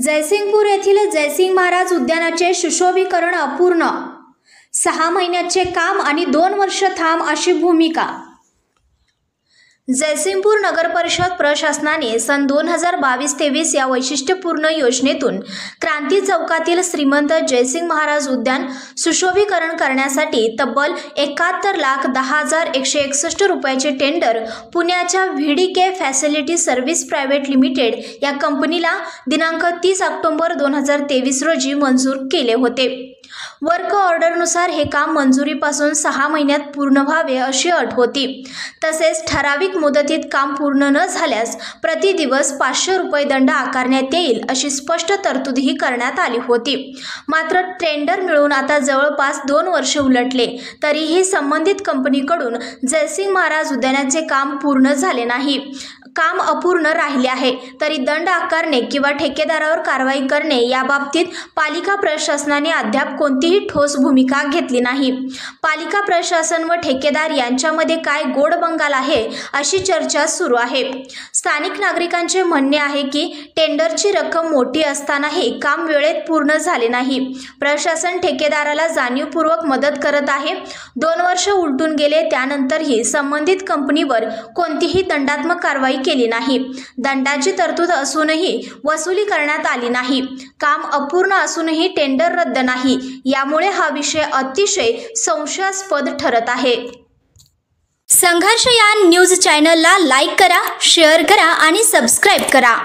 जयसिंगपूर येथील जयसिंग महाराज उद्यानाचे सुशोभीकरण अपूर्ण, 6 महिन्याचे काम आणि 2 वर्ष थांब अशी भूमिका। जयसिंगपूर नगर परिषद प्रशासनाने सन 2022-23 या वैशिष्ट्यपूर्ण योजनेतून क्रांती चौकातील श्रीमंत जयसिंग महाराज उद्यान सुशोभीकरण करण्यासाठी तब्बल 71,10,161 रुपयाचे टेंडर पुण्याच्या व्हीडीके फॅसिलिटी सर्व्हिस प्रायव्हेट लिमिटेड या कंपनीला दिनांक 30 ऑक्टोबर 2023 रोजी मंजूर केले होते। वर्क ऑर्डरनुसार हे काम मंजुरीपासून 6 महिन्यात पूर्ण व्हावे अशी अट होती। तसेच ठराविक मुदतीत काम पूर्ण न झाल्यास प्रति दिवस 500 रुपये दंड आकारण्यात येईल अशी स्पष्ट तरतूदही करण्यात आली होती। मात्र टेंडर मिळून आता जवळपास 2 वर्ष उलटले तरीही संबंधित कंपनीकडून जयसिंग महाराज उद्यानाचे काम पूर्ण झाले नाही। काम अपूर्ण राहिले आहे तरी दंड आकारणे किंवा ठेकेदारावर कारवाई करणे याबाबतीत पालिका प्रशासनाने अद्याप कोणतीही ठोस भूमिका घेतली नाही। पालिका प्रशासन व ठेकेदार यांच्यामध्ये काय गोड बंगाल आहे अशी चर्चा सुरू आहे। स्थानिक नागरिकांचे म्हणणे आहे की टेंडरची रक्कम मोठी असतानाही काम वेळेत पूर्ण झाले नाही। प्रशासन ठेकेदाराला जाणीवपूर्वक मदत करत आहे। 2 वर्ष उलटून गेले त्यानंतरही संबंधित कंपनीवर कोणतीही दंडात्मक कारवाई केली नाही। दंडाची तरतूद असूनही वसुली करण्यात आली नाही। काम अपूर्ण असूनही टेंडर रद्द नाही। यामुळे हा विषय अतिशय संशयास्पद ठरत आहे। संघर्ष या न्यूज चॅनलला लाईक करा, शेअर करा आणि सबस्क्राइब करा।